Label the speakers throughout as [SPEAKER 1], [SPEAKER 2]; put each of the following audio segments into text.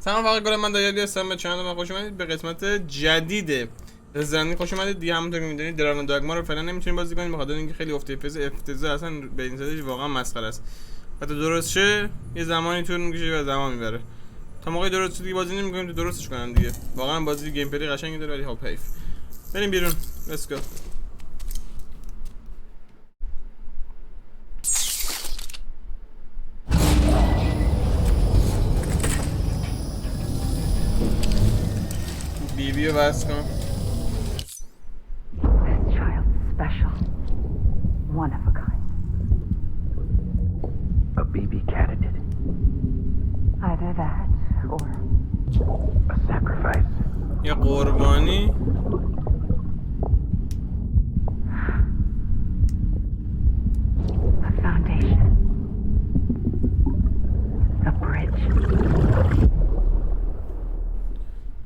[SPEAKER 1] سلام فقط گل من دایالی هستم. به چنل من خوش اومدید. به قسمت جدید زیرنویس خوش اومدید. دیگه همونطور که میدونید درون داگما رو فعلا نمیتونید بازی کنید بخاطر اینکه خیلی افتضاح اصلا به این زدش واقعا مسخره است. حتی درست شه یه زمانی طول میکشه و زمان میبره. تا موقعی درست دیگه بازی نمیکنیم تو درستش کنم دیگه. واقعا بازی گیم پلی قشنگی داره ولی خب حیف. بریم بیرون. لیتس گو. بیبیو بس کن.
[SPEAKER 2] This child's special. One of a kind.
[SPEAKER 3] A BB candidate.
[SPEAKER 2] Either that or
[SPEAKER 3] A sacrifice.
[SPEAKER 1] یه قربانی.
[SPEAKER 2] a foundation. A bridge.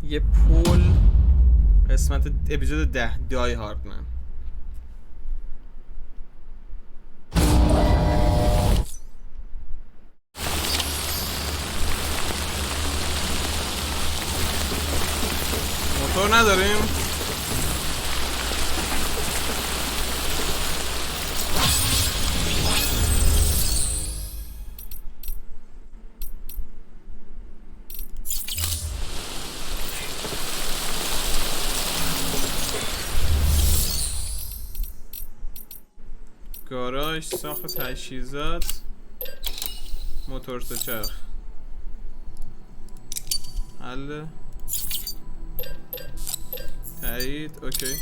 [SPEAKER 1] یه پول. قسمت اپیزود 10 دای هاردمن. موتور نداریم. گاراژ، ساخت تجهیزات، موتور سه‌چرخ. حل. تایید. اوکی.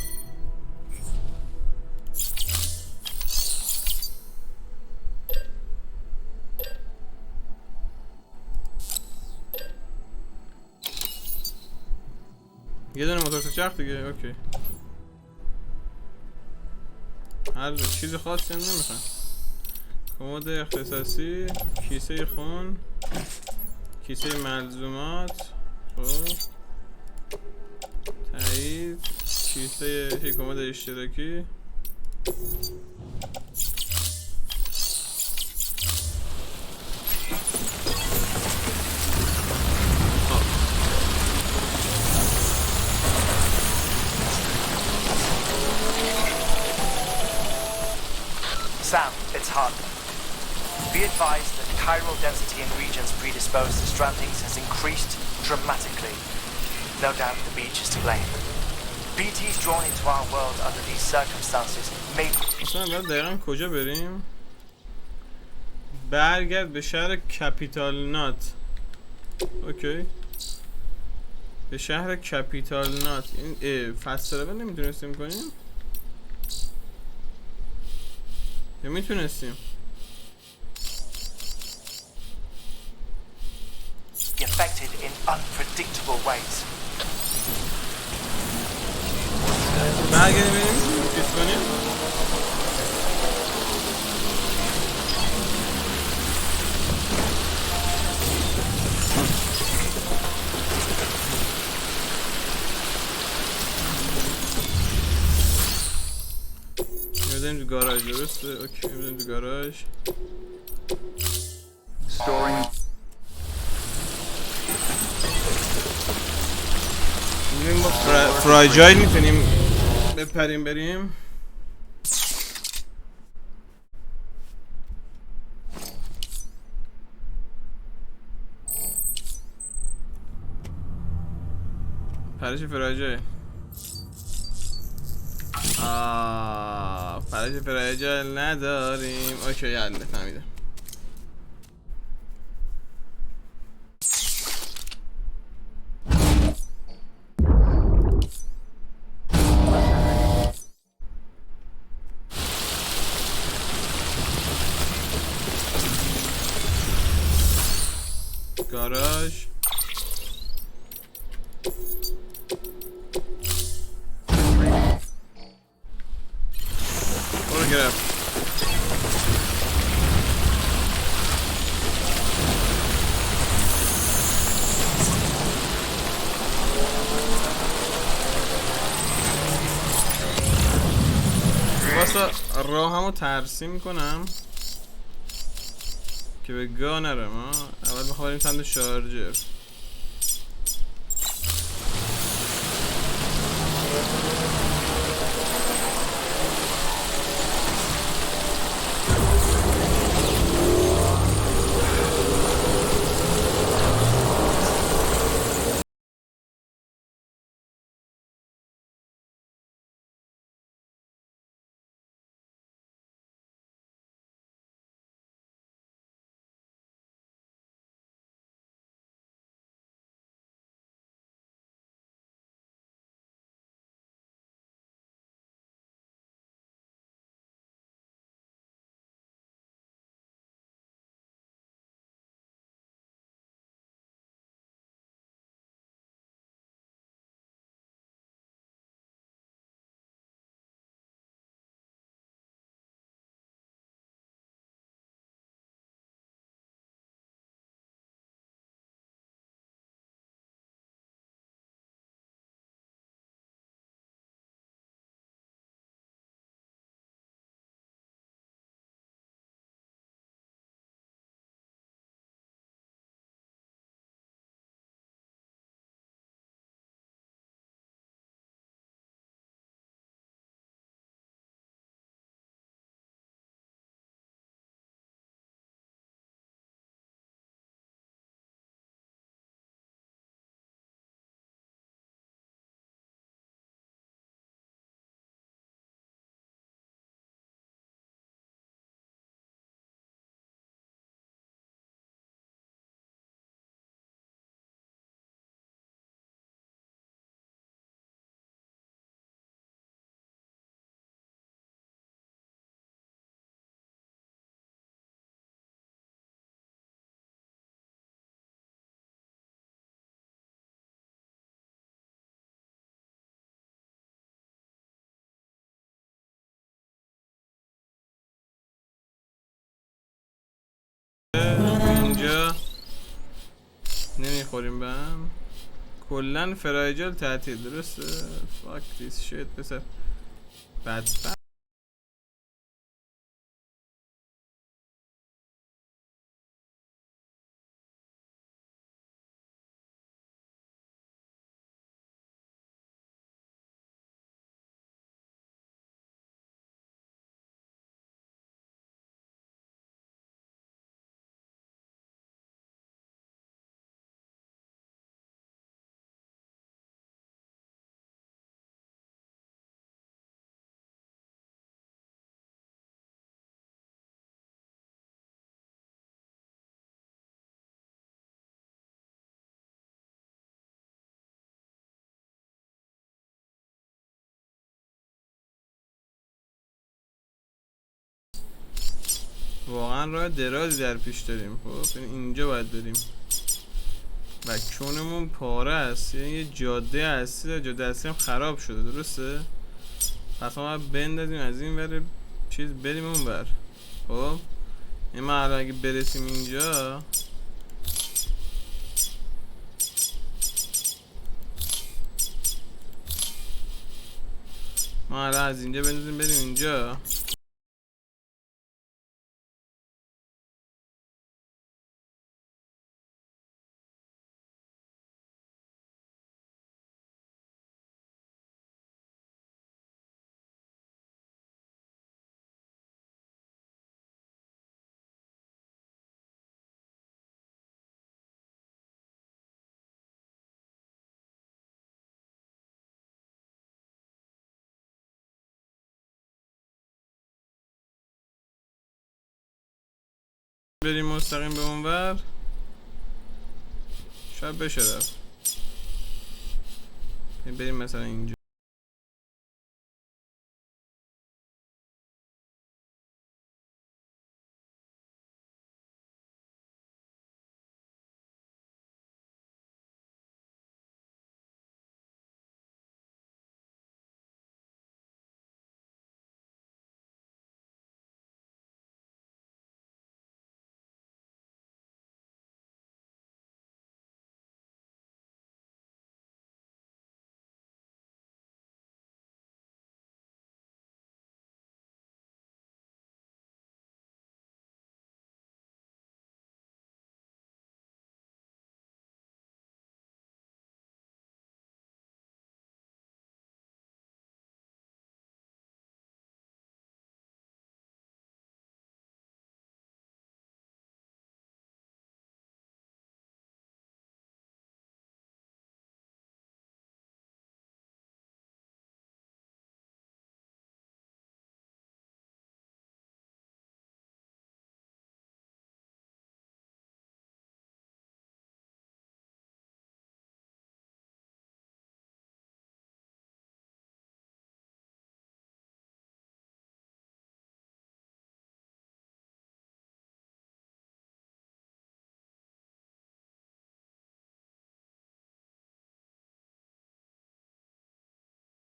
[SPEAKER 1] یه دونه موتور سه‌چرخ دیگه. اوکی. هر چیز خاصی هم نمیخوام. کمد اختصاصی، کیسه خون، کیسه ملزومات، خب تایید، کیسه کمد اشتراکی.
[SPEAKER 4] Sam, it's hard. Be advised that chiral density in regions predisposed to strandings has increased dramatically. No doubt the beach is to blame. BTs drawn into our world under these circumstances may...
[SPEAKER 1] مثلا باید دقیقا کجا بریم؟ برگرد به شهر کپیتال نات. اوکی. به شهر کپیتال نات. این فست ترابل نمیتونستیم کنیم؟ یا میتونستیم؟
[SPEAKER 4] affected in unpredictable ways.
[SPEAKER 1] برگردیم بریم چیز کنیم. میردیم تو گاراژ. درسته؟ اوکی میردیم تو گاراژ.
[SPEAKER 3] Storing.
[SPEAKER 1] میریم با فراجایل میتونیم بپریم بریم. پرش فراجایل. پرش فراجایل نداریم. اوکی حله فهمیدم. گاراژ. برو گرفت. واسه راهمو ترسیم کنم که به گاه نرم. اول میخوام بریم سمت شارژر. اینجا نمیخوریم به هم. کلن فرایجل تعطیل، درسته؟ فاک دیس شیت پسر بدبخت. واقعا راه درازی در پیش داریم. خب اینجا باید بریم و چونمون پاره است، یعنی یه جاده اصلی، جاده اصلی هم خراب شده، درسته؟ پس ما باید بندازیم از این ور چیز بریم اون ور. خب این ما الان اگه برسیم اینجا ما الان از اینجا بندازیم بریم اینجا. بریم مستقیم به اون ور، شاید بشه رفت. بریم مثلا اینجا.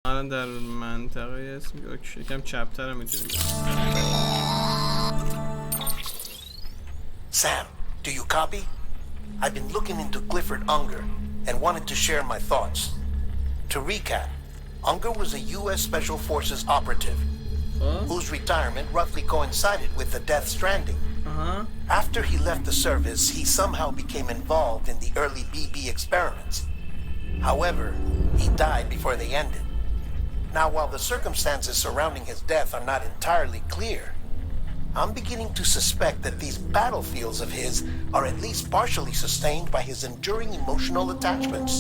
[SPEAKER 1] الان در منطقه اسم اوکی، یکم چپ‌تر هم میتونیم.
[SPEAKER 5] Sam, do you copy? I've been looking into Clifford Unger and wanted to share my thoughts. To recap, Unger was a U.S. Special Forces operative whose retirement roughly coincided with the death Stranding. After he left the service, he somehow became involved in the early BB experiments. However, he died before they ended. Now, while the circumstances surrounding his death are not entirely clear, I'm beginning to suspect that these battlefields of his are at least partially sustained by his enduring emotional attachments.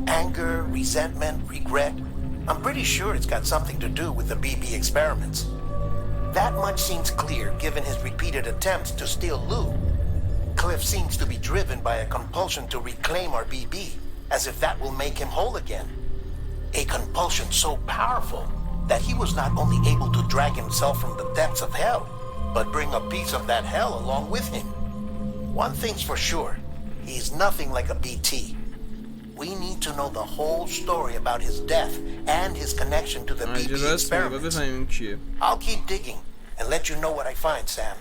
[SPEAKER 5] Anger, resentment, regret. I'm pretty sure it's got something to do with the BB experiments. That much seems clear given his repeated attempts to steal loot. Cliff seems to be driven by a compulsion to reclaim our BB, as if that will make him whole again. A compulsion so powerful that he was not only able to drag himself from the depths of hell, but bring a piece of that hell along with him. One thing's for sure, he's nothing like a BT. We need to know the whole story about his death and his connection to the BB experiments. I'll keep digging and let you know what I find, Sam.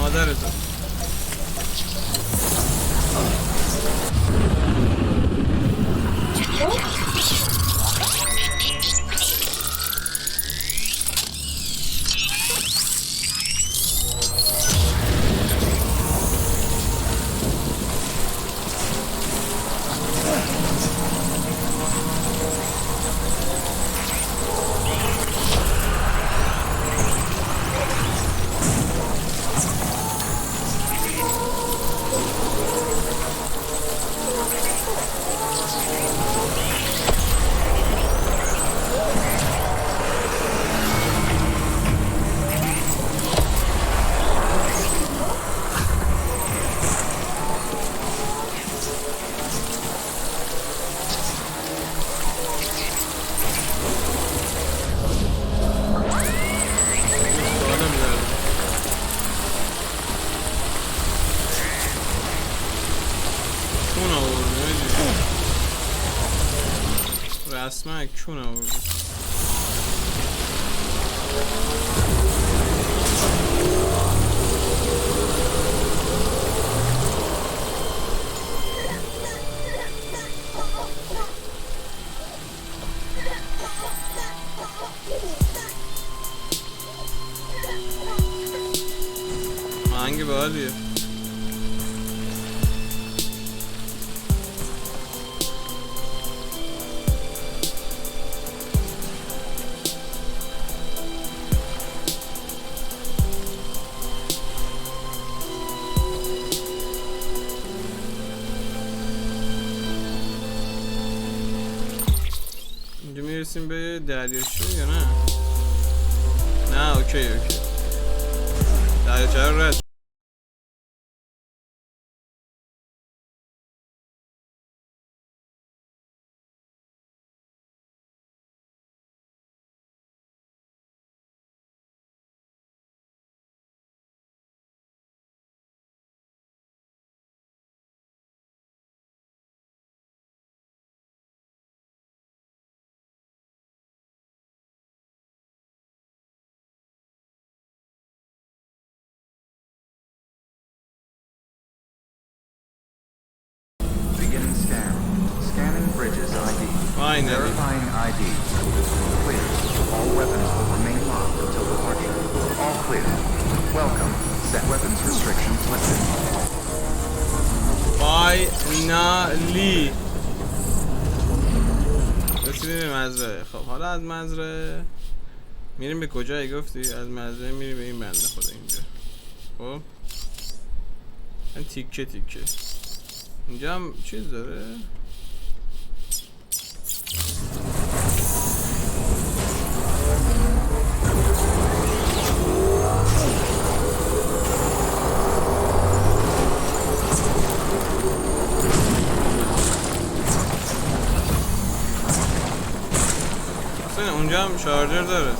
[SPEAKER 1] مادرتو. رسما کون آورده. آهنگ باحالیه. اینجا میرسیم به دریاچه یا نه؟ نه اوکی دریاچه رو رد.
[SPEAKER 3] Scanning bridges ID.
[SPEAKER 1] Finally.
[SPEAKER 3] Verifying ID. Clear. All weapons will remain locked until departure. All clear. Welcome. Set weapons restrictions lifted.
[SPEAKER 1] فاینالی رسیدیم به مزرعه. خب حالا از مزرعه میریم به کجایی گفتی؟ از مزرعه میریم به این بنده خدا اینجا. خب این تیکه اینجا هم چیز داره؟ اصلا اونجا هم شارژر داره.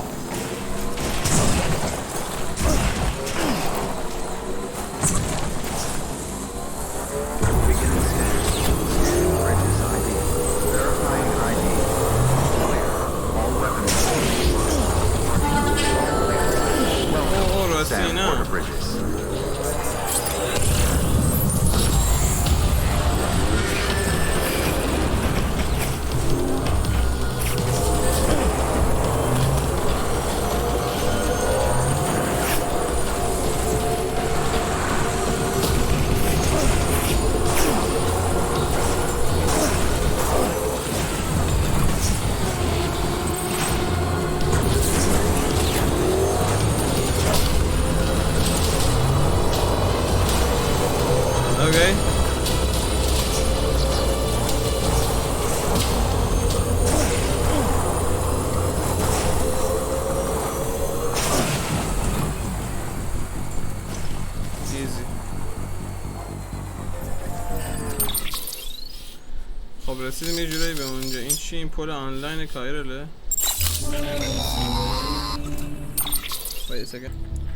[SPEAKER 1] خب رسیدیم یه جورایی به اونجا. این چی؟ این پل آنلاین کایرله؟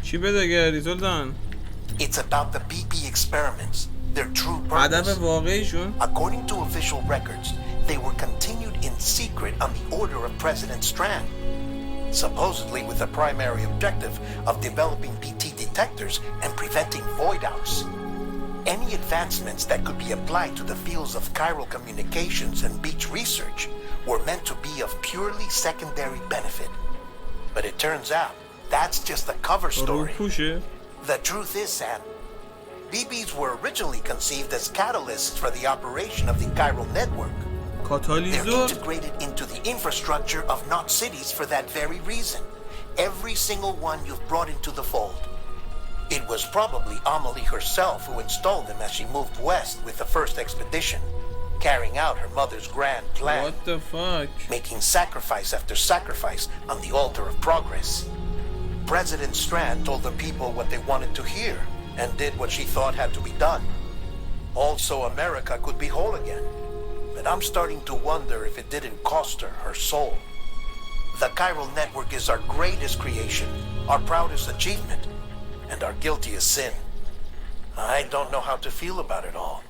[SPEAKER 1] چی بده گردی سلطان؟
[SPEAKER 5] It's about the BB experiments. Their true
[SPEAKER 1] هدف
[SPEAKER 5] purpose.
[SPEAKER 1] واقعیشون؟
[SPEAKER 5] According to official records, they were continued in secret on the order of President Strand, supposedly with the primary objective of developing BTD. detectors and preventing void outs. Any advancements that could be applied to the fields of chiral communications and beach research were meant to be of purely secondary benefit. But it turns out that's just the cover story. The truth is, Sam, BBs were originally conceived as catalysts for the operation of the chiral network. They're integrated into the infrastructure of not cities for that very reason. Every single one you've brought into the fold. It was probably Amelie herself who installed them as she moved west with the first expedition, carrying out her mother's grand plan.
[SPEAKER 1] What the fuck?
[SPEAKER 5] Making sacrifice after sacrifice on the altar of progress. President Strand told the people what they wanted to hear and did what she thought had to be done. Also, America could be whole again. But I'm starting to wonder if it didn't cost her her soul. The chiral network is our greatest creation, our proudest achievement, and our guiltiest sin. I don't know how to feel about it all.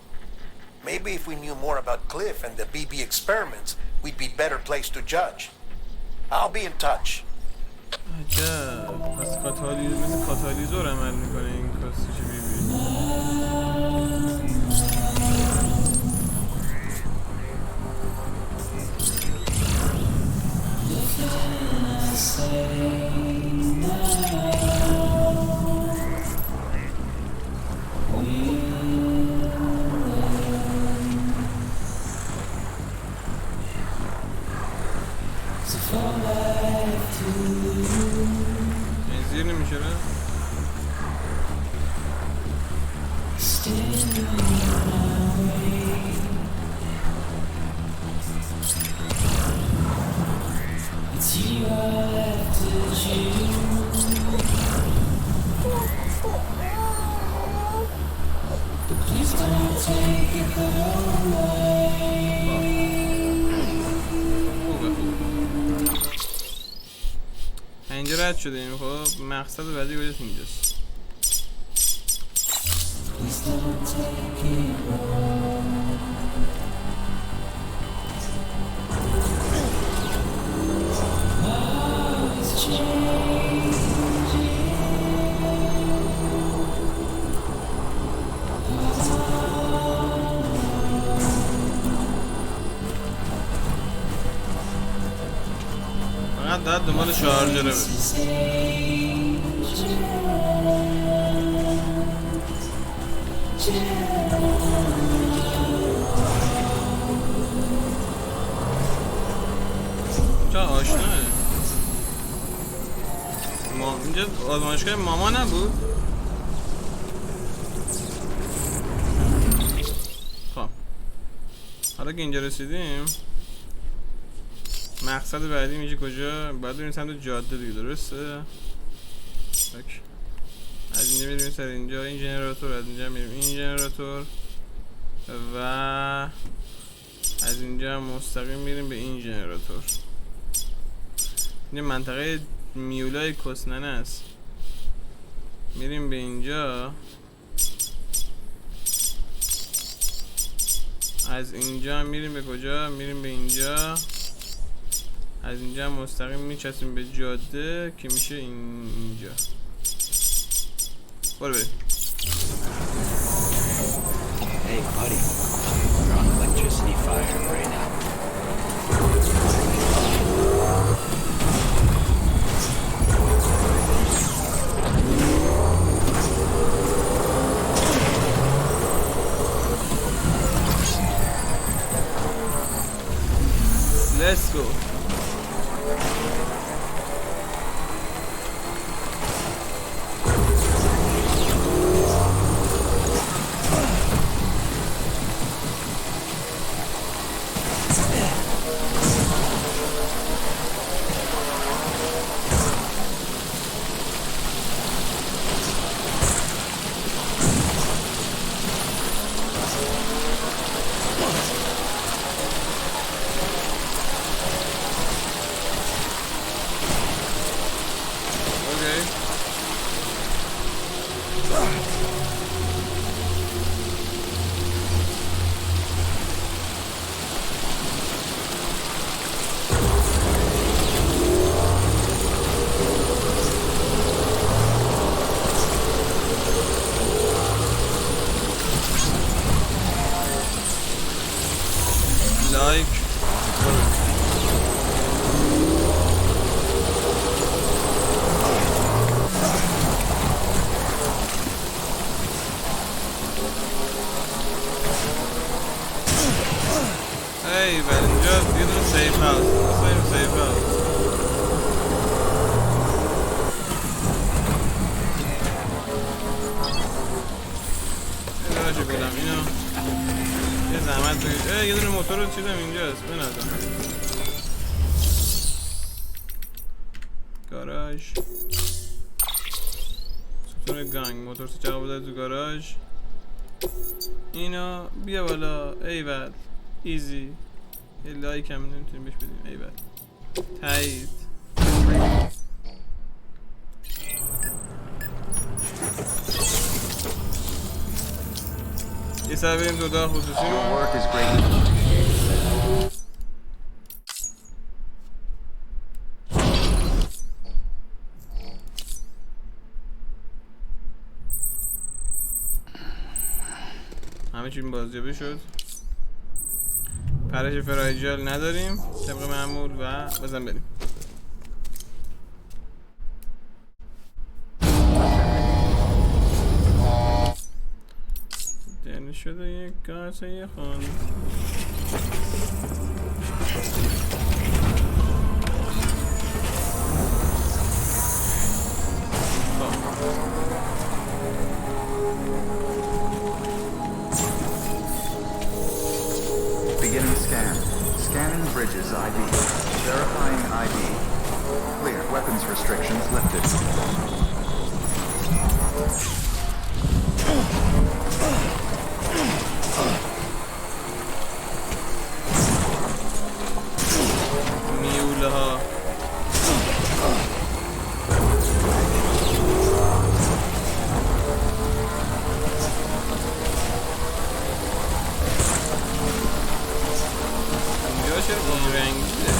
[SPEAKER 5] Maybe if we knew more about Cliff and the BB experiments, we'd be better placed to judge. I'll be in touch.
[SPEAKER 1] عجب. پس مثل کاتالیزور عمل میکنه این کاسیش بی بی. زیر نمیشه نه؟ اینجا رد شدیم. خب مقصد بعدی باید اینجاست. فقط داد دنبال شارژره بریم. چه آشناه. اینجا آزمایشگاه ماما نبود؟ خب حالا که اینجا رسیدیم مقصد بعدی میشه کجا؟ باید بریم سمت جاده دیگه، درسته؟ اوکی. از اینجا میریم سر اینجا این ژنراتور، از اینجا میریم این ژنراتور و از اینجا مستقیم میریم به این ژنراتور. این منطقه میولای کسننه است. میریم به اینجا، از اینجا میریم به کجا؟ میریم به اینجا، از اینجا مستقیم میچسیم به جاده که میشه اینجا. برو بریم.
[SPEAKER 6] Hey buddy, we're on electricity fire right now.
[SPEAKER 1] Let's go. لایک. ای ولی اینجا یه دونه سیف هاوس. سیف هاوس. بودم اینو یه زحمت بگید. یه دونه موتور رو چیدم اینجاست بنازم. گاراژ ستون گنگ موتور تو جواب بده تو گاراژ. اینو بیا بالا. ایول ایزی. یه لایک هم نمیتونیم بهش بدیم. ایول تایید. یه سر بریم تو اتاق خصوصی
[SPEAKER 3] Your work is great.
[SPEAKER 1] همه چی بازیابی شد. پرش فرایجل نداریم طبق معمول و بزن بریم. دل شده یک کاسه خون.
[SPEAKER 3] Beginning scan. Scanning bridges ID. Verifying ID. Clear. Weapons restrictions lifted.
[SPEAKER 1] میوله ها اینجا چرا این رنگیه؟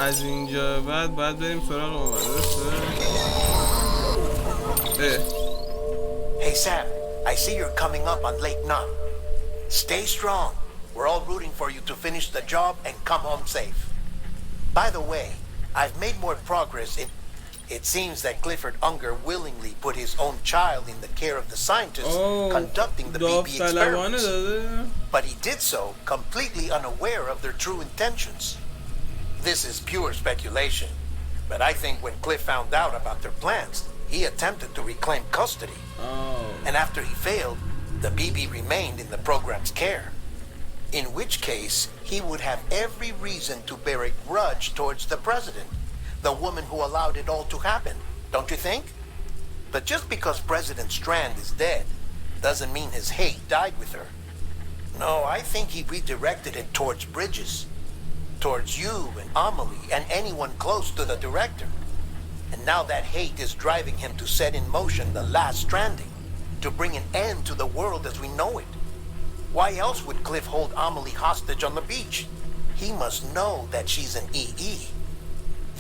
[SPEAKER 1] از اینجا بعد باید بریم سراغ اومد. درسته؟
[SPEAKER 5] Hey Sam, I see you're coming up on Lake None. Stay strong. We're all rooting for you to finish the job and come home safe. By the way, I've made more progress in... It seems that Clifford Unger willingly put his own child in the care of the scientists conducting the BB experiments. But he did so completely unaware of their true intentions. This is pure speculation, but I think when Cliff found out about their plans, he attempted to reclaim custody. And after he failed, the BB remained in the program's care. In which case, he would have every reason to bear a grudge towards the president, the woman who allowed it all to happen, don't you think? But just because President Strand is dead, doesn't mean his hate died with her. No, I think he redirected it towards Bridges. Towards you and Amelie and anyone close to the director. And now that hate is driving him to set in motion the last Stranding, to bring an end to the world as we know it. Why else would Cliff hold Amelie hostage on the beach? He must know that she's an EE.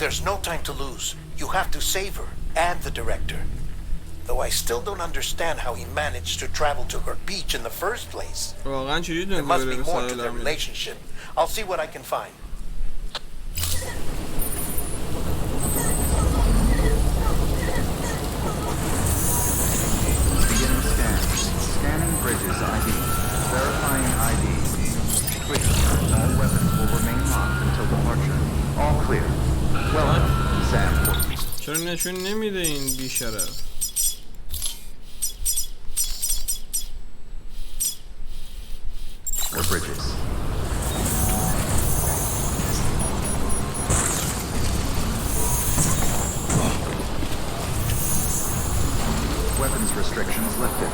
[SPEAKER 5] There's no time to lose. You have to save her and the director. Though I still don't understand how he managed to travel to her beach in the first place. There must be more to their relationship. I'll see what I can find.
[SPEAKER 3] Beginning scan. Scanning bridges ID. Verifying ID. Clear. All weapons will remain locked until departure. All clear. Welcome, Sam.
[SPEAKER 1] چرا نشون نمیده این بیشرف؟
[SPEAKER 3] The bridges. weapons restrictions lifted.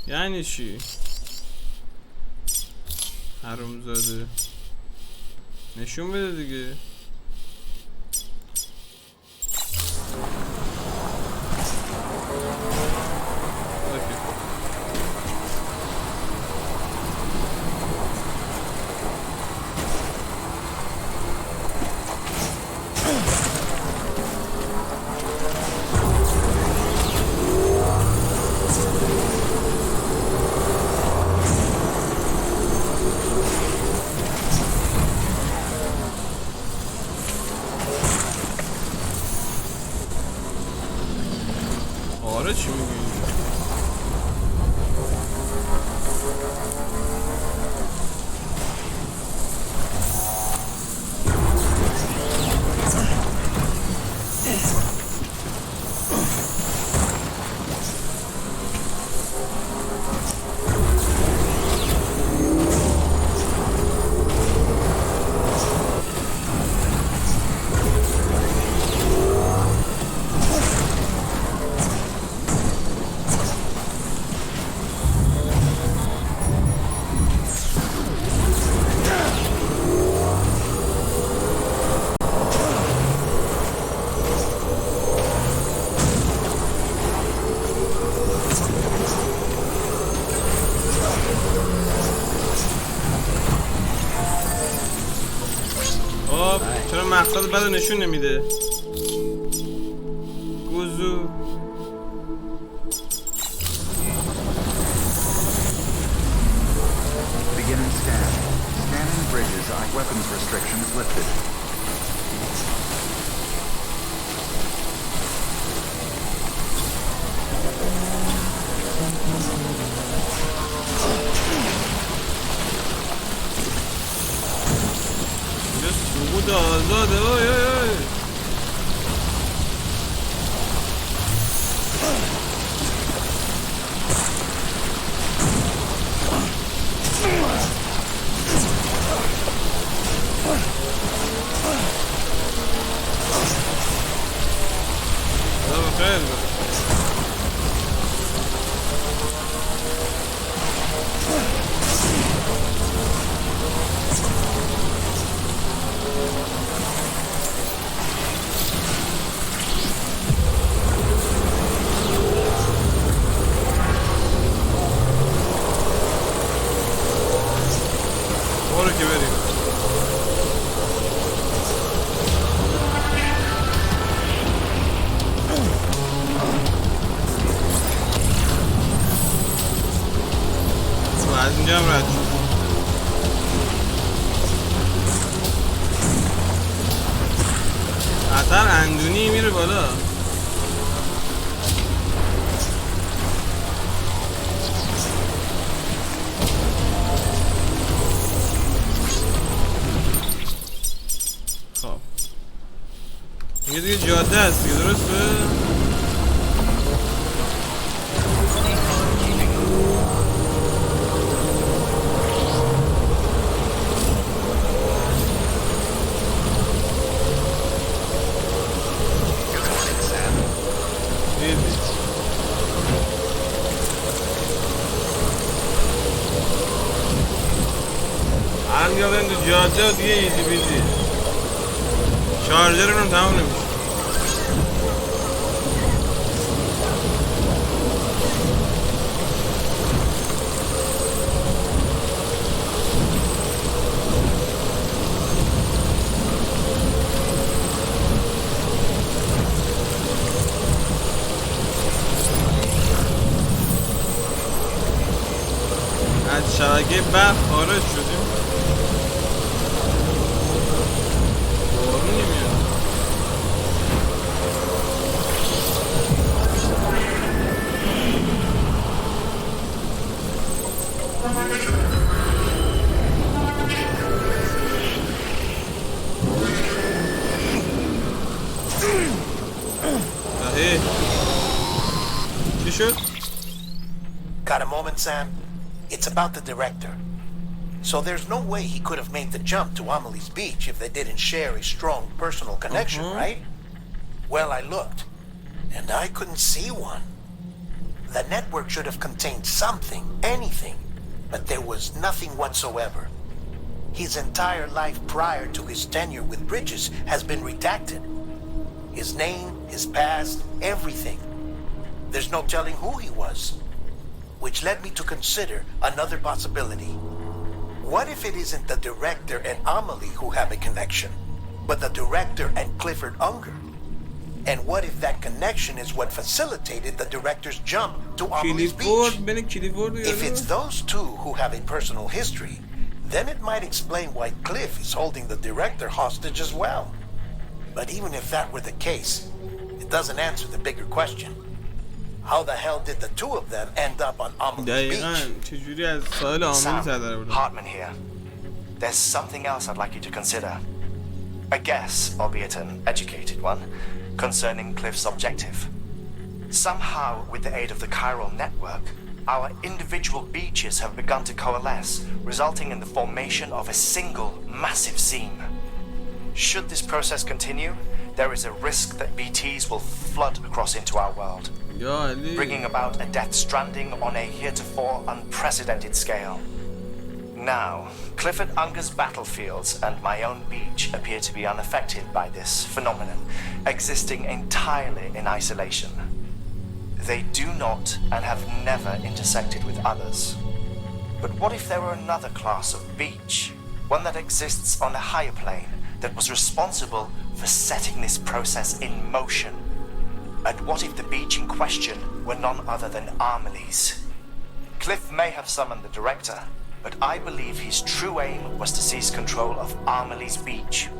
[SPEAKER 1] یعنی چی؟ حرومزاده نشون بده دیگه. آره چی میگی؟ چرا مقصد بدو نشون نمیده؟ گوزو
[SPEAKER 3] Beginning scan. Scanning bridges. Weapons restrictions lifted.
[SPEAKER 1] سقوط آزاده. اوی اوی اوی خیلی برو که بریم. از اینجا هم رد شد. خطر اندونی میره بالا. خب یه دیگه جاده هست دیگه، درسته؟ الان دیگه بریم تو جاده و دیگه ایزی بیزی. شارژرمون تمام نمیشه. از شبکه برق خارج شدیم. بارونی میاد. شد؟
[SPEAKER 5] Got a moment, Sam? It's about the director. So there's no way he could have made the jump to Amelie's Beach if they didn't share a strong personal connection, right? Well, I looked, and I couldn't see one. The network should have contained something, anything, but there was nothing whatsoever. His entire life prior to his tenure with Bridges has been redacted. His name, his past, everything. There's no telling who he was. Which led me to consider another possibility. What if it isn't the director and Amelie who have a connection, but the director and Clifford Unger? And what if that connection is what facilitated the director's jump to Amelie's Beach? If it's those two who have a personal history, then it might explain why Cliff is holding the director hostage as well. But even if that were the case, it doesn't answer the bigger question. How the hell did the two of them end up on Amelie's Beach?
[SPEAKER 4] Sam, Hartman here. There's something else I'd like you to consider. A guess, albeit an educated one, concerning Cliff's objective. Somehow, with the aid of the chiral network, our individual beaches have begun to coalesce, resulting in the formation of a single massive seam. Should this process continue, there is a risk that BTs will flood across into our world, bringing about a death stranding on a heretofore unprecedented scale. Now, Clifford Unger's battlefields and my own beach appear to be unaffected by this phenomenon, existing entirely in isolation. They do not and have never intersected with others. But what if there were another class of beach, one that exists on a higher plane, that was responsible for setting this process in motion? And what if the beach in question were none other than Amelie's? Cliff may have summoned the director, but I believe his true aim was to seize control of Amelie's Beach,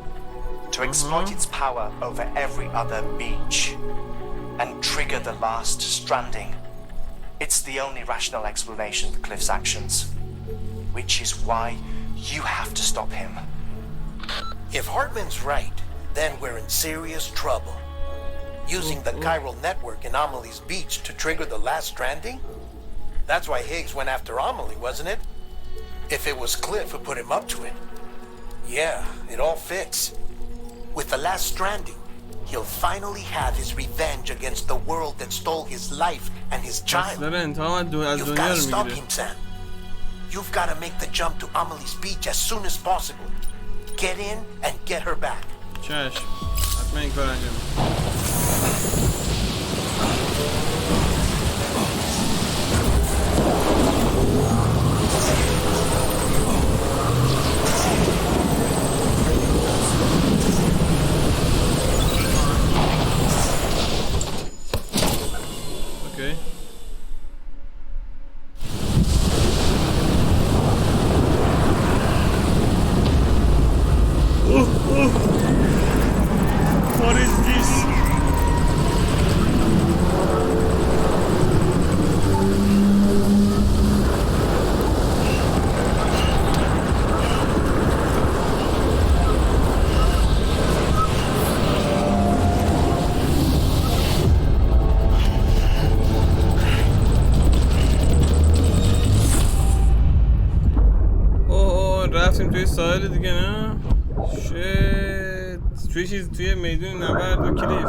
[SPEAKER 4] to exploit its power over every other beach, and trigger the last stranding. It's the only rational explanation for Cliff's actions, which is why you have to stop him.
[SPEAKER 5] If Hartman's right, then we're in serious trouble. Using the chiral network in Amelie's Beach to trigger the last stranding? That's why Higgs went after Amelie, wasn't it? If it was Cliff who put him up to it. Yeah, it all fits. With the last stranding, he'll finally have his revenge against the world that stole his life and his child. You've got to stop him, Sam. You've got to make the jump to Amelie's Beach as soon as possible. Get in and get her back.
[SPEAKER 1] چشم حتما این کار انجام اوکی What is this? رفتیم توی ساحل دیگه نه؟ شت توی چیز توی میدون نبرد و کلیف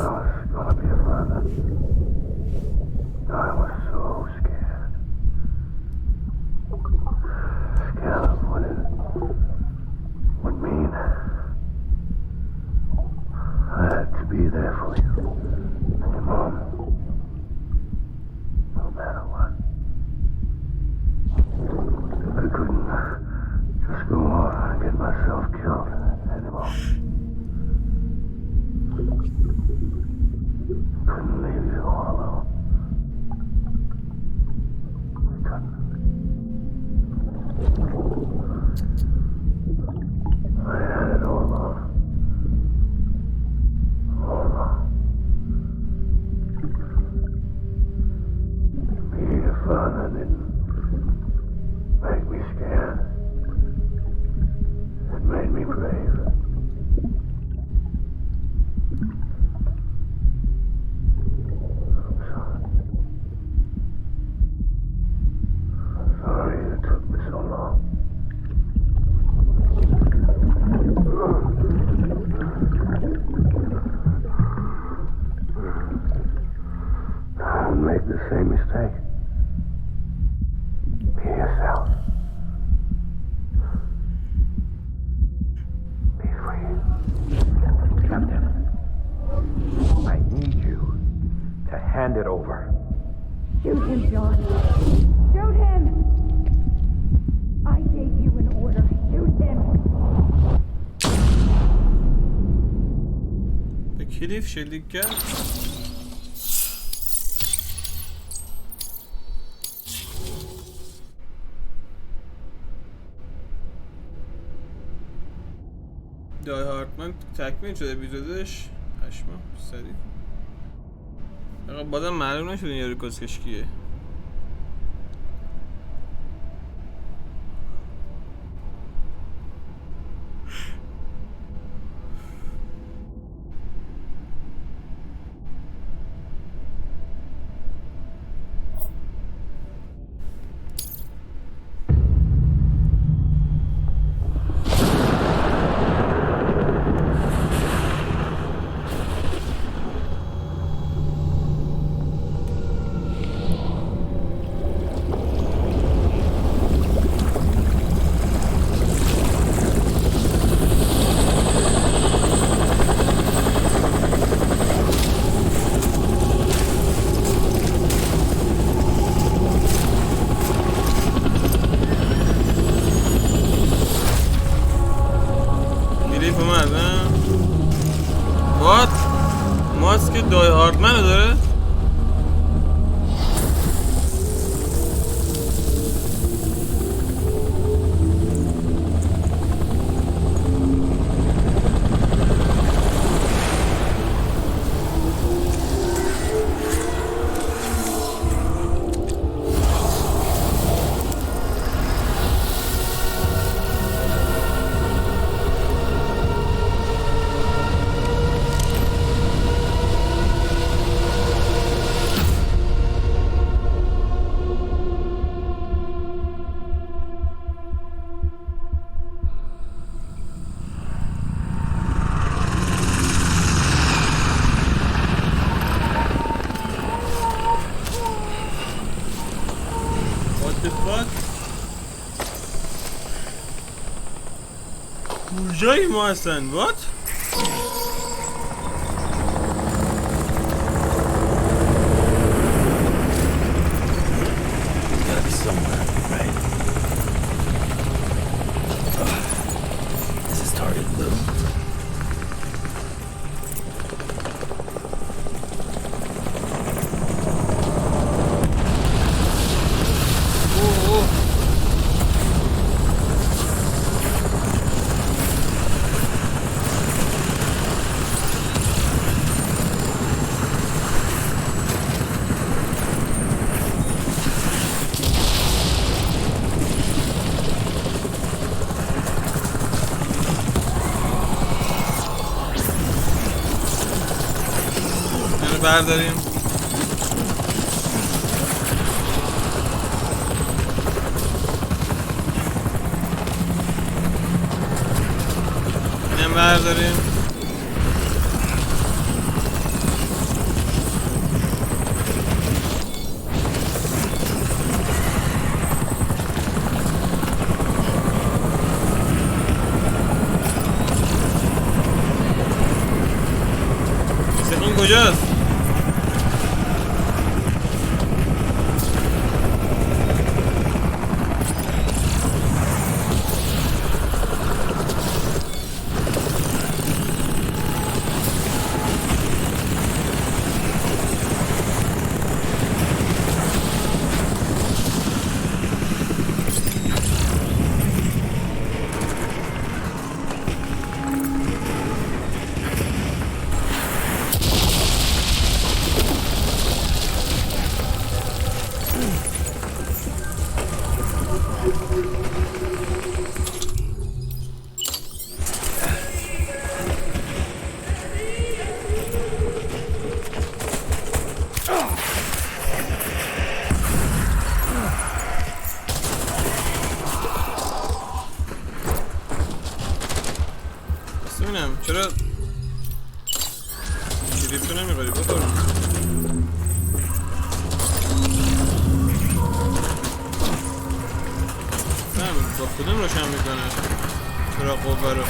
[SPEAKER 7] Captain, I need you to hand it over.
[SPEAKER 2] Shoot him, John. Shoot him! I gave you an order. Shoot him!
[SPEAKER 1] به کلیف شلیک کرد. دای هارتمن تکمیل شده اپیزودش. پشما سریع. آقا بازم معلوم نشد این یارو کسکش کیه. ماسک دای هاردمنو داره؟ کجایی ما هستن؟ وات؟
[SPEAKER 6] Gotta be somewhere, right? Is this target blue?
[SPEAKER 1] برداریم اینم برداریم این کجاست؟ چرا کلیپ تو نمیخوری بخور با کدوم روشن میکنه چرا قوه رو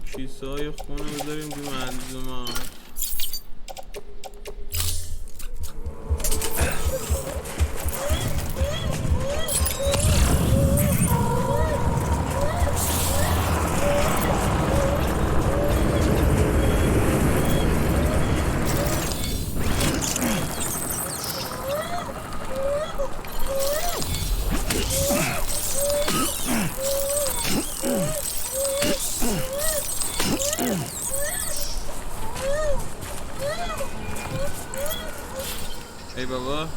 [SPEAKER 1] کیسه های خونه بذاریم توی ملزومات. ای بابا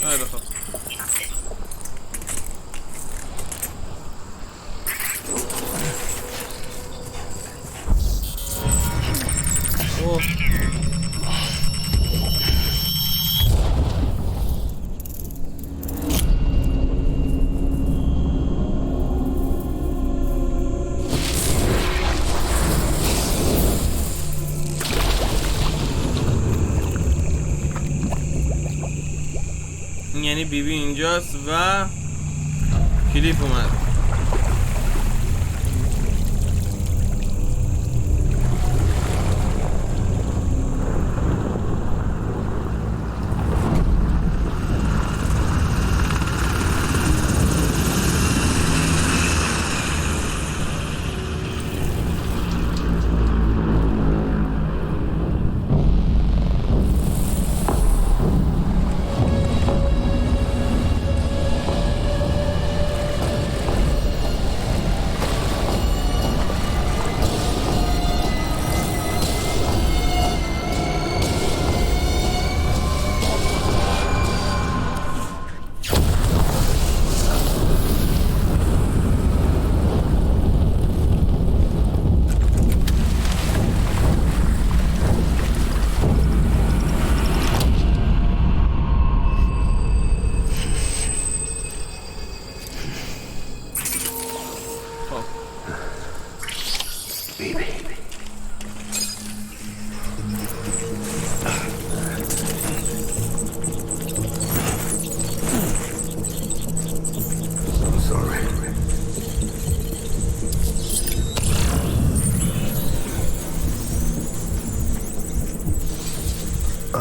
[SPEAKER 1] خیلی خوب. اوه یعنی بیبی اینجاست و کلیپ اومد.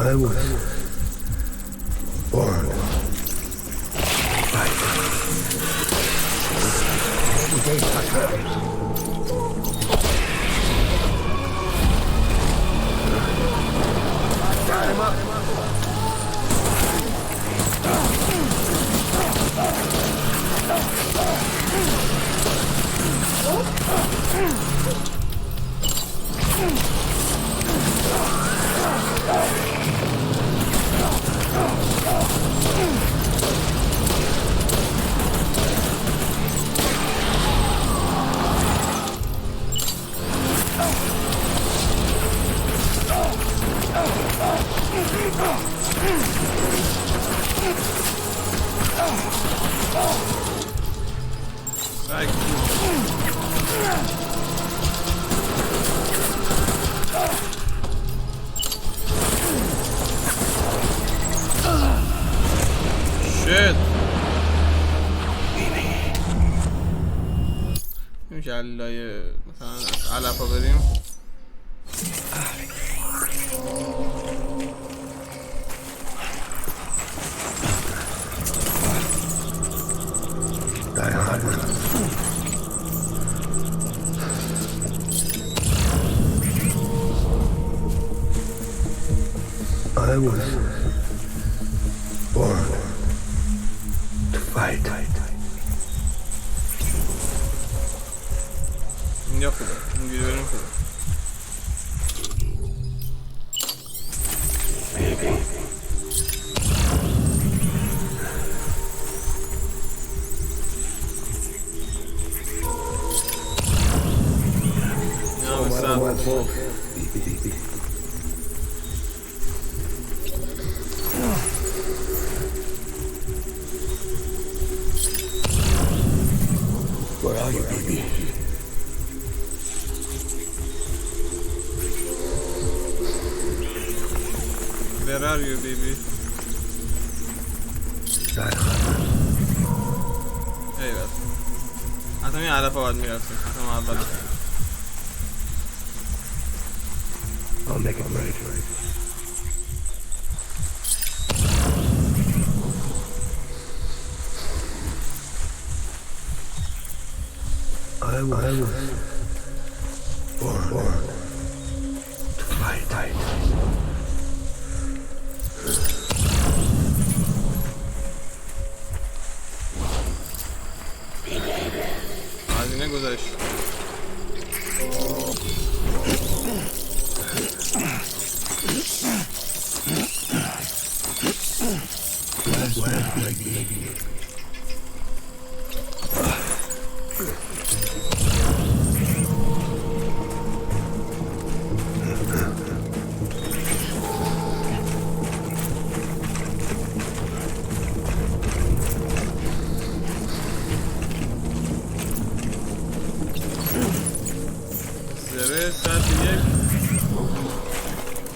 [SPEAKER 7] I was born.
[SPEAKER 1] میشه علای مثلا از علفا بریم.
[SPEAKER 7] I was born to fight.
[SPEAKER 1] اینجا خوبه، اینجوری بریم خوبه.
[SPEAKER 7] Where are you, baby?
[SPEAKER 1] Where are you baby? ایوه حتی این علف ها باید میرفتیم حتی اول
[SPEAKER 7] I'll make it right. I was born to fight.
[SPEAKER 1] هزینه گذاشت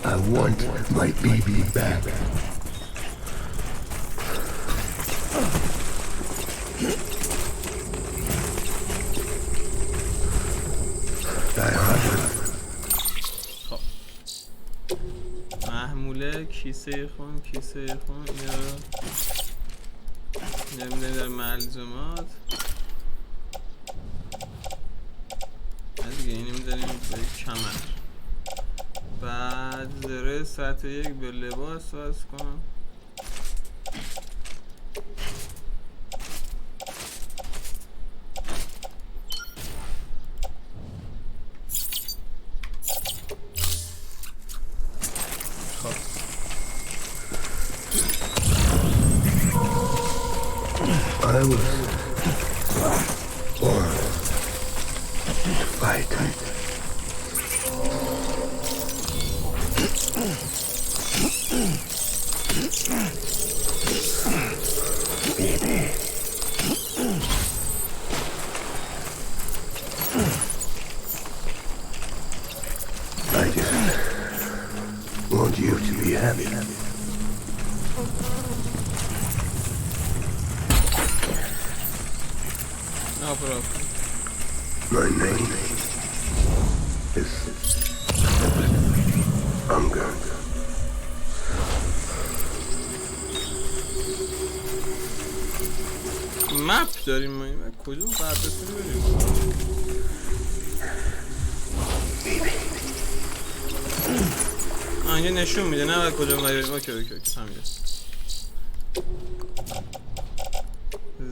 [SPEAKER 7] I want my baby back.
[SPEAKER 1] محموله کیسه خون یا نمیده در ملزومات دیگه اینی میداریم به کمر بعد زره سطح 1 به لباس واسه کنم
[SPEAKER 7] I was born to fight. I just want you to be happy.
[SPEAKER 1] No problem.
[SPEAKER 7] My name is Hunger.
[SPEAKER 1] مپ داریم ما این کدوم قدرسی رو بریم اینجا نشون میده نه باید کدوم بریم اوکی همینجا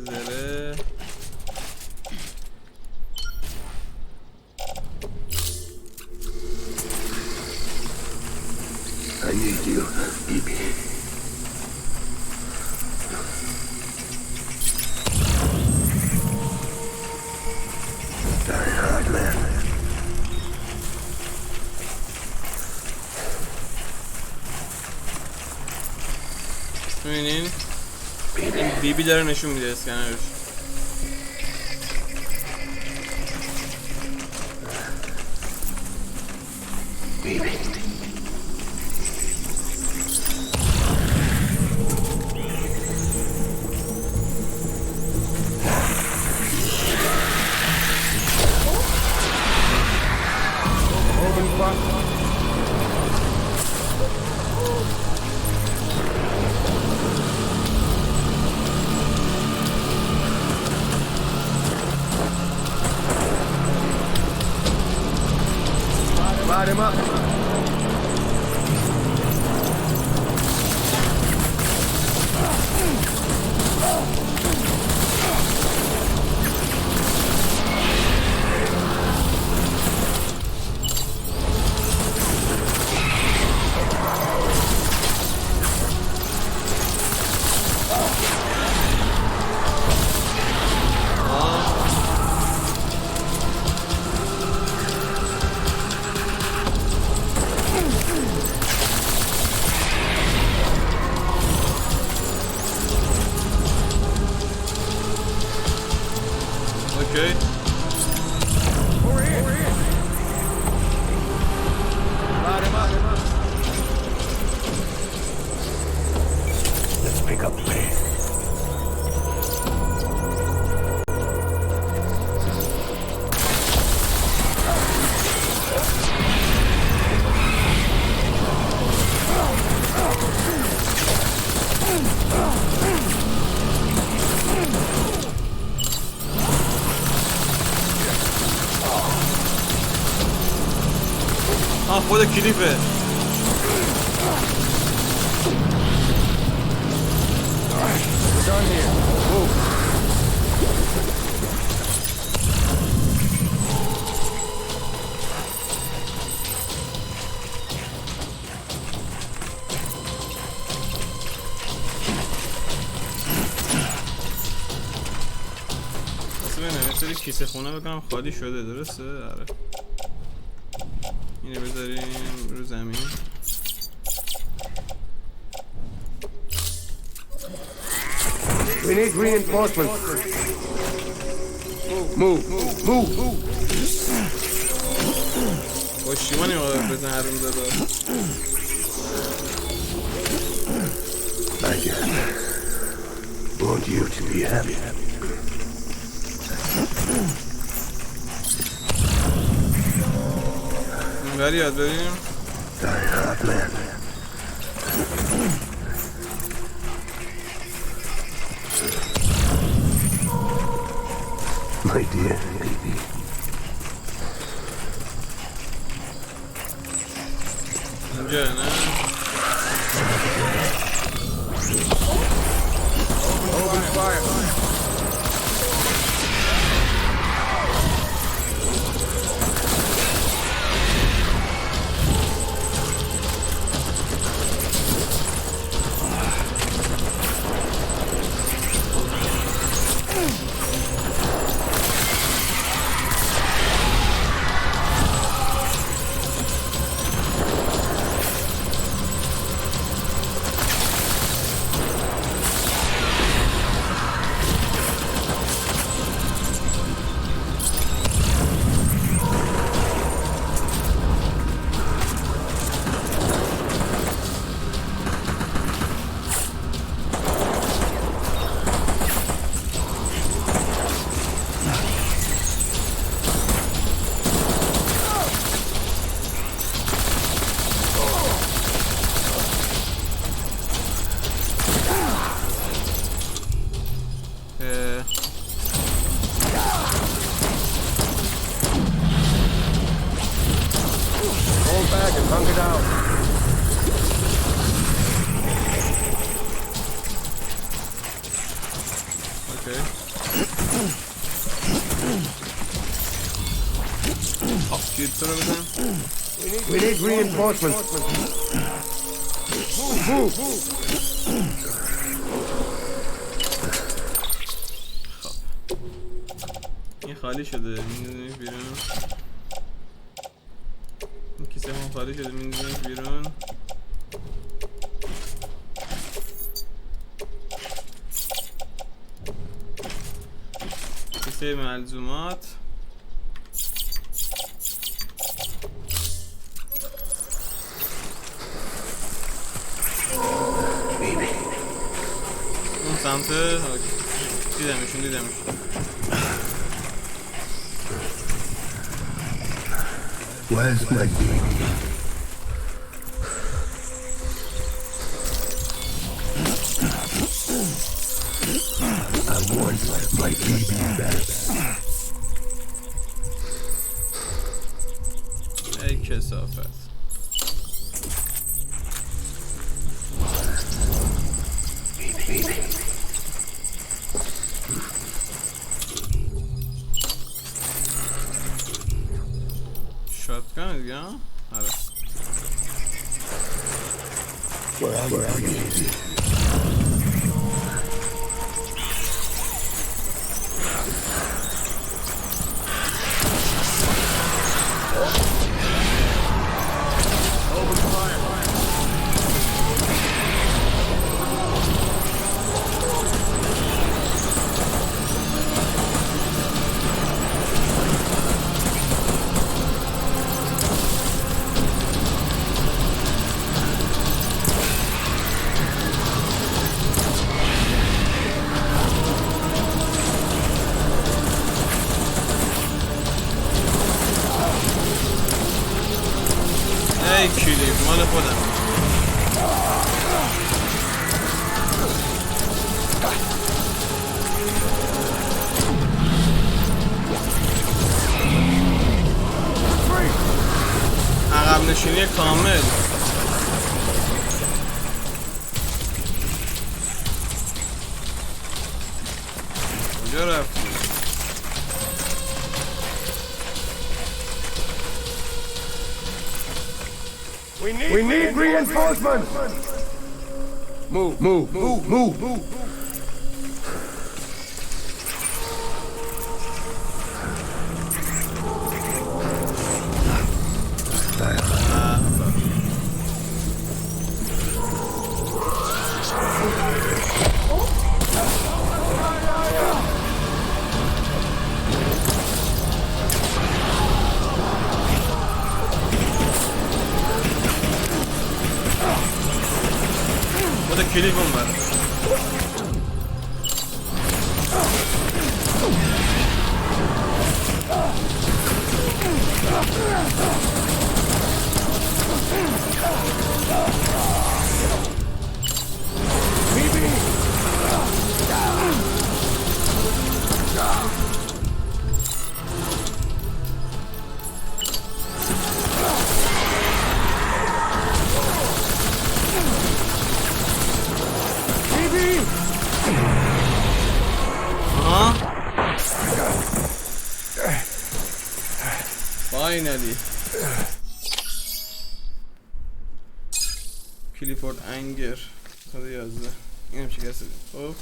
[SPEAKER 1] زره
[SPEAKER 7] I need you, baby. Die hard, man.
[SPEAKER 1] میبینین؟ این بیبی داره نشون میده اسکنرش
[SPEAKER 7] Baby. Light him up.
[SPEAKER 1] Okay.
[SPEAKER 7] Over here. Light him up.
[SPEAKER 1] خود کلیپه. مثل کیسه خونه بکنم خالی شده، درسته؟ آره. اینو بذاریم رو زمین.
[SPEAKER 7] We need reinforcements. Move.
[SPEAKER 1] پشتیبانی بزن هرون دادا.
[SPEAKER 7] I want you to be happy.
[SPEAKER 1] بری یاد بریم.
[SPEAKER 7] My dear baby.
[SPEAKER 1] اینجا نه؟
[SPEAKER 7] Open fire. We need reinforcements. Move.
[SPEAKER 1] این خالی شده، میندازیمش بیرون. این کیسه هم خالی شده، میندازیمش بیرون. کیسه ملزومات. اون سمته دیدمشون.
[SPEAKER 7] Where's my baby? I want my baby back.
[SPEAKER 1] ای کثافت. شاتگان دیگه ها؟ آره. ای کلیپ مال خودم. عقب نشینی کامل. کجا رفتی؟
[SPEAKER 7] We need reinforcements! Move.
[SPEAKER 1] burada kilibim var. Aha. Finally. Clifford Anger. Hadi yazdı. Yine bir şey gelsin. Hop.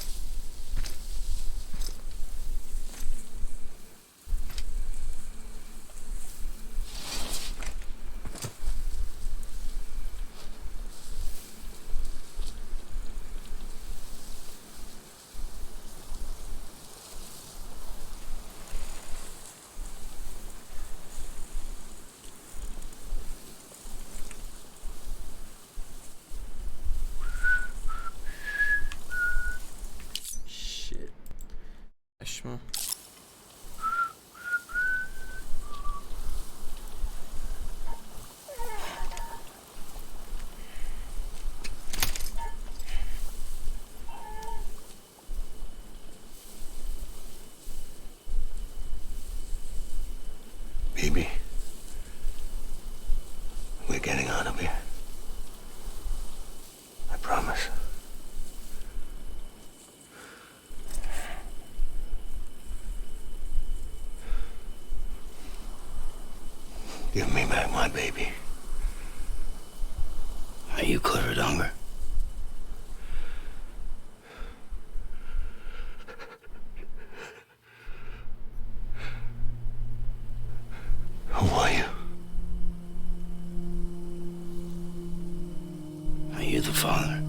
[SPEAKER 1] Saçma.
[SPEAKER 7] Baby, we're getting out of here. I promise. Give me back my baby.
[SPEAKER 6] Are you Clifford Unger?
[SPEAKER 7] Who are you?
[SPEAKER 6] Are you the father?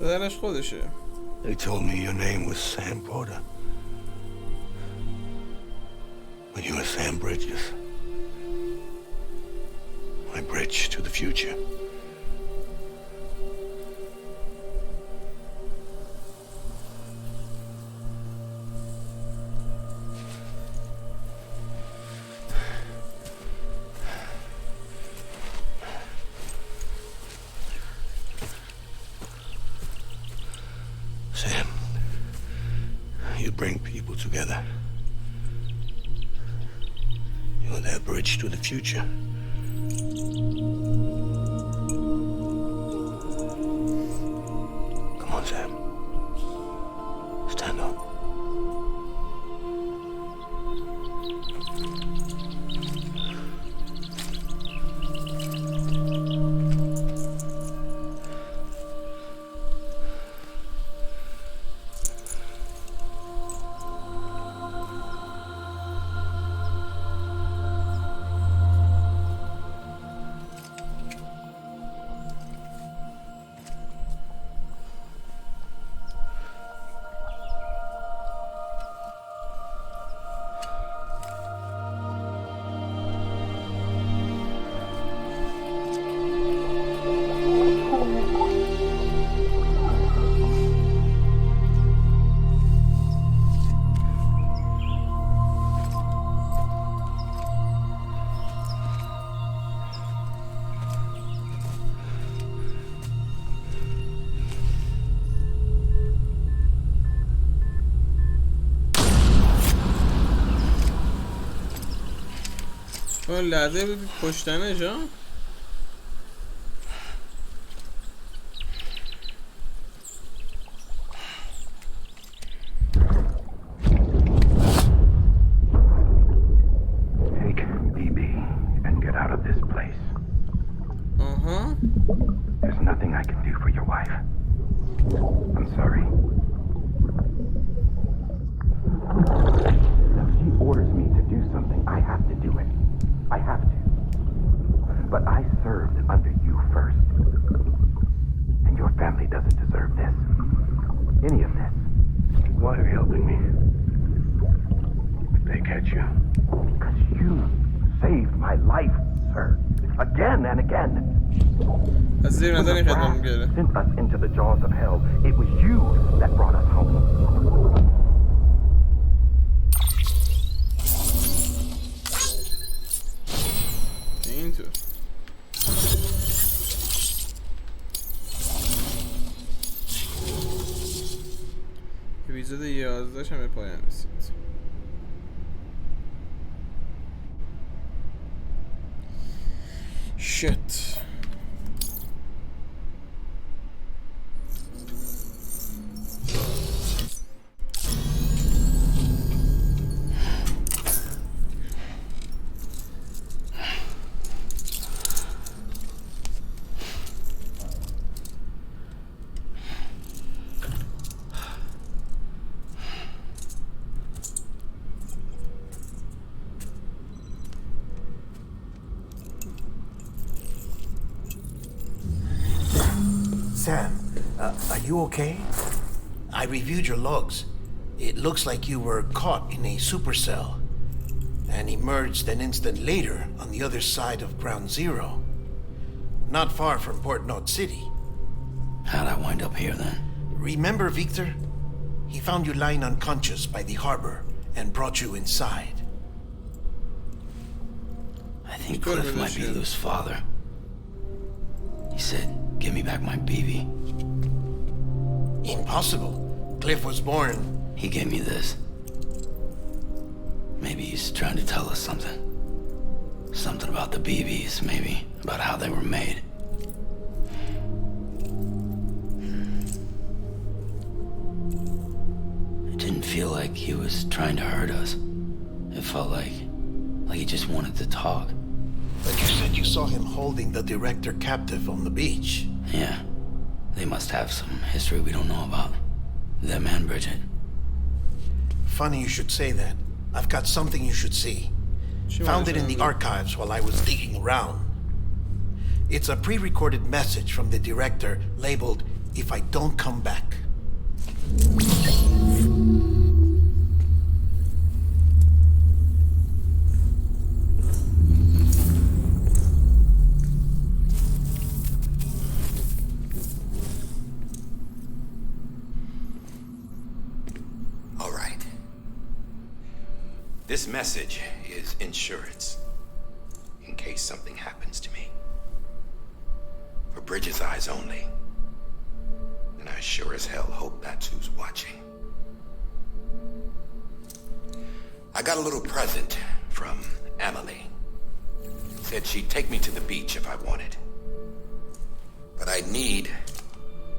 [SPEAKER 1] زدنش خودشه.
[SPEAKER 7] They told me your name was Sam Porter. But you were Sam Bridges. My bridge to the future. Sam, you bring people together. You're their bridge to the future. Come on, Sam. Stand up.
[SPEAKER 1] لحظه کشتنش ها.
[SPEAKER 7] Take BB and get out of this place. There's nothing I can do for your wife. I'm sorry. If she orders me to do something, I have to do it. I have to. But I served under you first. And your family doesn't deserve this. Any of this. Why are you helping me? If they catch you. Because you saved my life, sir. Again and again.
[SPEAKER 1] از زیر نظر این خدمت میگیره.
[SPEAKER 7] Sent us into the jaws of hell. It was you that brought us home.
[SPEAKER 1] اینطور. اپیزود 11 هم به پایان رسید. شت.
[SPEAKER 5] Sam, are you okay? I reviewed your logs. It looks like you were caught in a supercell and emerged an instant later on the other side of Ground Zero. Not far from Port North City.
[SPEAKER 6] How'd I wind up here then?
[SPEAKER 5] Remember Victor? He found you lying unconscious by the harbor and brought you inside.
[SPEAKER 6] I think Cliff might be Lou's father. He said, "Give me back my baby."
[SPEAKER 5] Impossible. Cliff was born.
[SPEAKER 6] He gave me this. Maybe he's trying to tell us something. Something about the BBs, maybe. About how they were made. It didn't feel like he was trying to hurt us. It felt like he just wanted to talk.
[SPEAKER 5] But you said you saw him holding the director captive on the beach.
[SPEAKER 6] Yeah. They must have some history we don't know about. Them and Bridget.
[SPEAKER 5] Funny you should say that. I've got something you should see. Found it in the archives while I was digging around. It's a pre-recorded message from the director labeled, "If I don't come back."
[SPEAKER 8] This message is insurance, in case something happens to me. For Bridget's eyes only. And I sure as hell hope that's who's watching. I got a little present from Emily. Said she'd take me to the beach if I wanted. But I'd need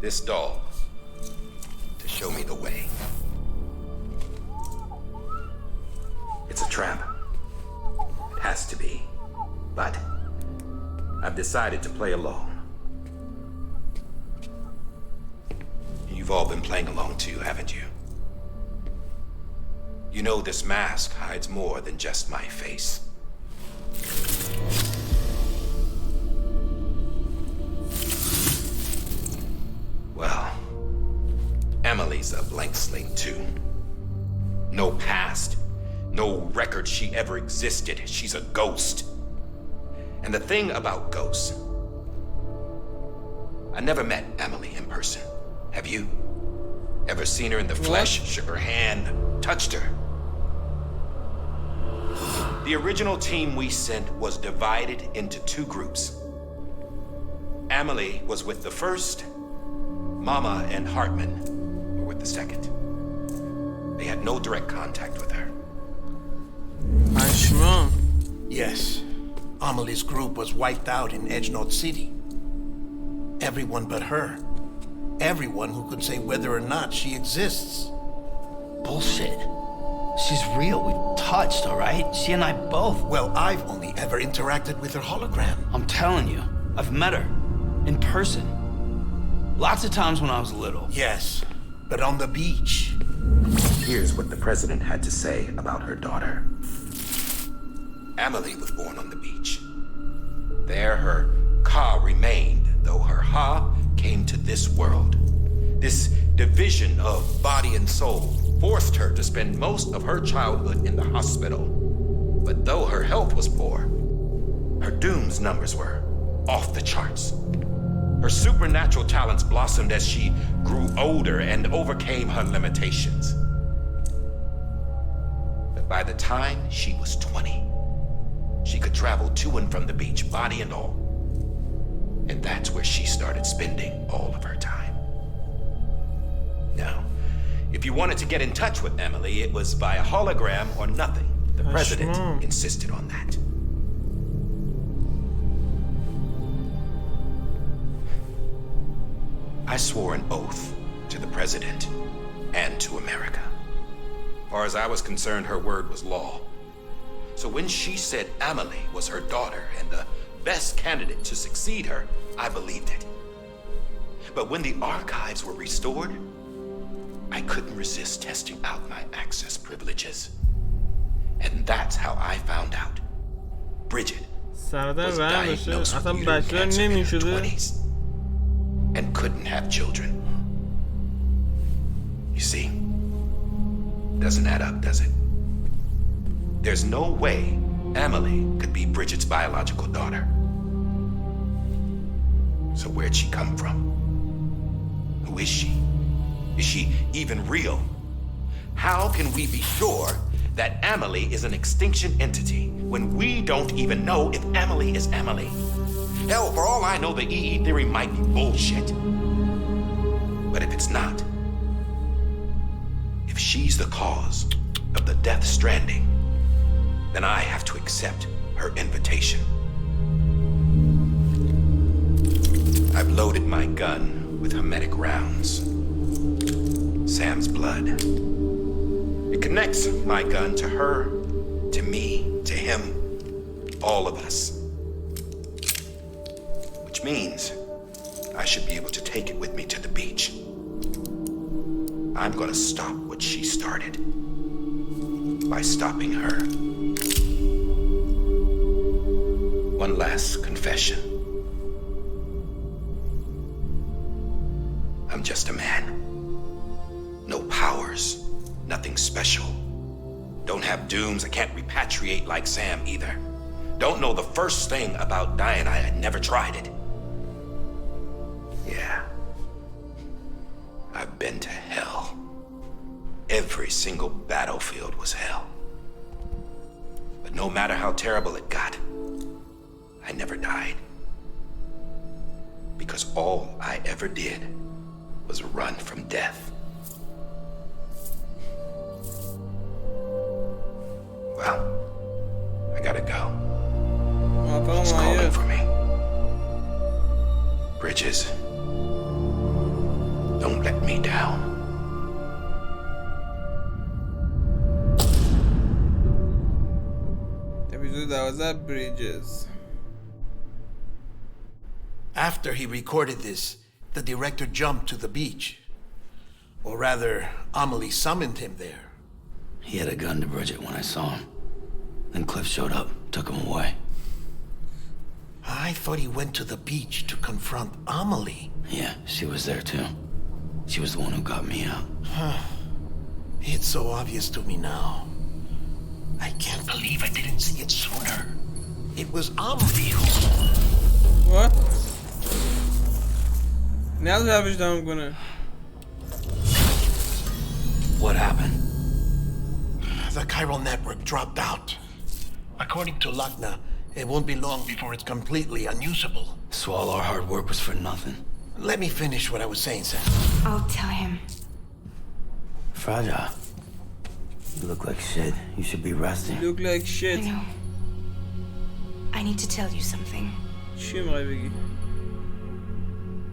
[SPEAKER 8] this doll to show me the way. It's a trap. It has to be. But I've decided to play alone. You've all been playing alone too, haven't you? You know this mask hides more than just my face. Well, Emily's a blank slate too. No past. No record she ever existed. She's a ghost. And the thing about ghosts, I never met Emily in person. Have you? Ever seen her in the flesh, shook her hand, touched her? The original team we sent was divided into two groups. Emily was with the first, Mama and Hartman were with the second. They had no direct contact with her.
[SPEAKER 5] Yes, Amelie's group was wiped out in Edgenode City. Everyone but her. Everyone who could say whether or not she exists.
[SPEAKER 6] Bullshit. She's real. We've touched, all right? She and I both.
[SPEAKER 5] Well, I've only ever interacted with her hologram.
[SPEAKER 6] I'm telling you, I've met her. In person. Lots of times when I was little.
[SPEAKER 5] Yes, but on the beach.
[SPEAKER 8] Here's what the president had to say about her daughter. Amelie was born on the beach. There her Ka remained, though her Ha came to this world. This division of body and soul forced her to spend most of her childhood in the hospital. But though her health was poor, her Doom's numbers were off the charts. Her supernatural talents blossomed as she grew older and overcame her limitations. But by the time she was 20, she could travel to and from the beach, body and all. And that's where she started spending all of her time. Now, if you wanted to get in touch with Emily, it was via hologram or nothing. The president insisted on that. I swore an oath to the president and to America. As far as I was concerned, her word was law. So when she said Amelie was her daughter and the best candidate to succeed her, I believed it. But when the archives were restored, I couldn't resist testing out my access privileges. And that's how I found out. Bridget was diagnosed with uterine cancer in her 20s and couldn't have children. You see, doesn't add up, does it? There's no way Amelie could be Bridget's biological daughter. So where'd she come from? Who is she? Is she even real? How can we be sure that Amelie is an extinction entity when we don't even know if Amelie is Amelie? Hell, for all I know, the EE theory might be bullshit. But if it's not, if she's the cause of the death stranding, then I have to accept her invitation. I've loaded my gun with hermetic rounds. Sam's blood. It connects my gun to her, to me, to him, all of us. Which means I should be able to take it with me to the beach. I'm gonna stop what she started by stopping her. One last confession. I'm just a man. No powers, nothing special. Don't have dooms, I can't repatriate like Sam either. Don't know the first thing about dying, I had never tried it. Yeah. I've been to hell. Every single battlefield was hell. But no matter how terrible it got, I never died. Because all I ever did was run from death. Well, I gotta go. He's calling for me. Bridges, don't let me down.
[SPEAKER 1] episode 12 Bridges.
[SPEAKER 5] After he recorded this, the director jumped to the beach. Or rather, Amelie summoned him there.
[SPEAKER 6] He had a gun to Bridget when I saw him. Then Cliff showed up, took him away.
[SPEAKER 5] I thought he went to the beach to confront Amelie.
[SPEAKER 6] Yeah, she was there too. She was the one who got me out.
[SPEAKER 5] It's so obvious to me now. I can't believe I didn't see it sooner. It was Amelie who...
[SPEAKER 1] What? Now that was done, I'm gonna...
[SPEAKER 6] What happened?
[SPEAKER 5] The chiral network dropped out. According to Lachna, it won't be long before it's completely unusable.
[SPEAKER 6] So all our hard work was for nothing.
[SPEAKER 5] Let me finish what I was saying, Sam.
[SPEAKER 2] I'll tell him.
[SPEAKER 6] Fragile. You look like shit. You should be resting.
[SPEAKER 1] You look like shit.
[SPEAKER 2] I know. I need to tell you something.
[SPEAKER 1] چی میخوای بگی؟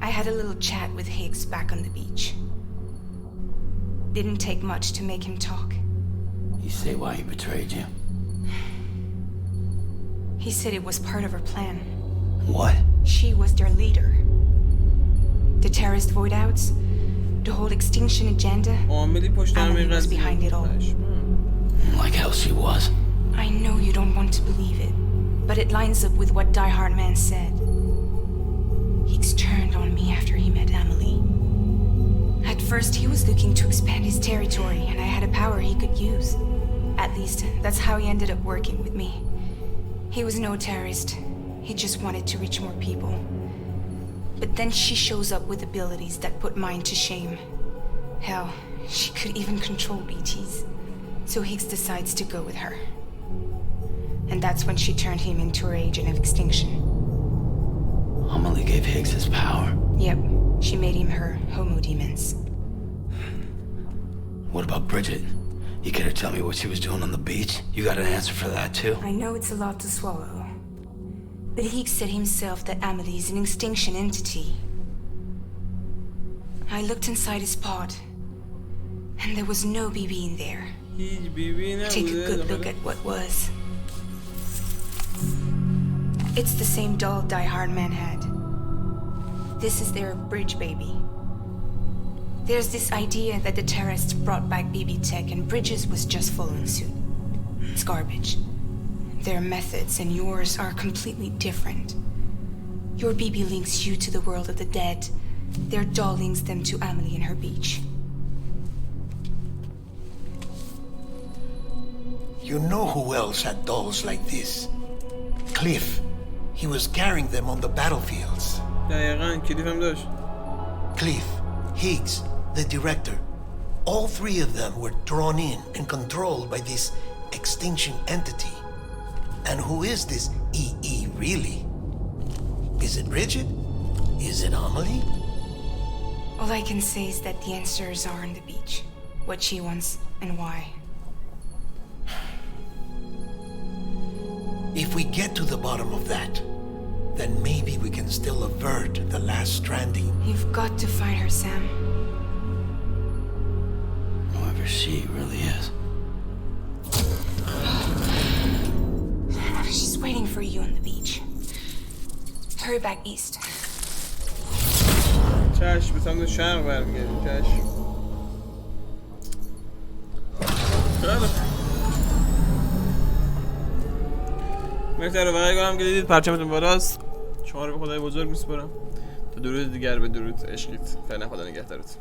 [SPEAKER 2] I had a little chat with Higgs back on the beach. Didn't take much to make him talk.
[SPEAKER 6] You say why he betrayed you?
[SPEAKER 2] He said it was part of her plan.
[SPEAKER 6] What?
[SPEAKER 2] She was their leader. The terrorist voidouts, the whole extinction agenda.
[SPEAKER 1] عاملی پشت همه
[SPEAKER 2] Emily was
[SPEAKER 1] قضیه.
[SPEAKER 2] behind it all.
[SPEAKER 6] Like hell she was.
[SPEAKER 2] I know you don't want to believe it, but it lines up with what Die Hard Man said. Higgs turned on me after he met Emily. At first, he was looking to expand his territory, and I had a power he could use. At least, that's how he ended up working with me. He was no terrorist. He just wanted to reach more people. But then she shows up with abilities that put mine to shame. Hell, she could even control BTs. So Higgs decides to go with her. And that's when she turned him into her agent of extinction.
[SPEAKER 6] Emily gave Higgs his power.
[SPEAKER 2] Yep, she made him her homo demons.
[SPEAKER 6] What about Bridget? You care to tell me what she was doing on the beach? You got an answer for that too?
[SPEAKER 2] I know it's a lot to swallow. But Higgs said himself that Amelie is an extinction entity. I looked inside his pod, and there was no BB in there. Take a good look at what was. It's the same doll Die Hard Man had. This is their bridge baby. There's this idea that the terrorists brought back BB tech and Bridges was just following suit. It's garbage. Their methods and yours are completely different. Your BB links you to the world of the dead. Their doll links them to Amelie and her beach.
[SPEAKER 5] You know who else had dolls like this? Cliff. He was carrying them on the battlefields.
[SPEAKER 1] دقیقاً کلیف هم داشت.
[SPEAKER 5] Cliff, Higgs, the director. All three of them were drawn in and controlled by this extinction entity. And who is this EE really? Is it Bridget? Is it Amelie?
[SPEAKER 2] All I can say is that the answers are on the beach. What she wants and why.
[SPEAKER 5] If we get to the bottom of that, then maybe we can still avert the last stranding.
[SPEAKER 2] You've got to find her, Sam.
[SPEAKER 6] Whoever she really is.
[SPEAKER 2] She's waiting for you on the beach. Hurry back east.
[SPEAKER 1] چشم به سمت شرق برمیگردیم. چشم. مرسی رو بقیه کنم که دیدید. پرچمتون بالاست. شما رو به خدای بزرگ میسپارم تا درود دیگر به درود عشقیت. فعلا خدا نگهدارت.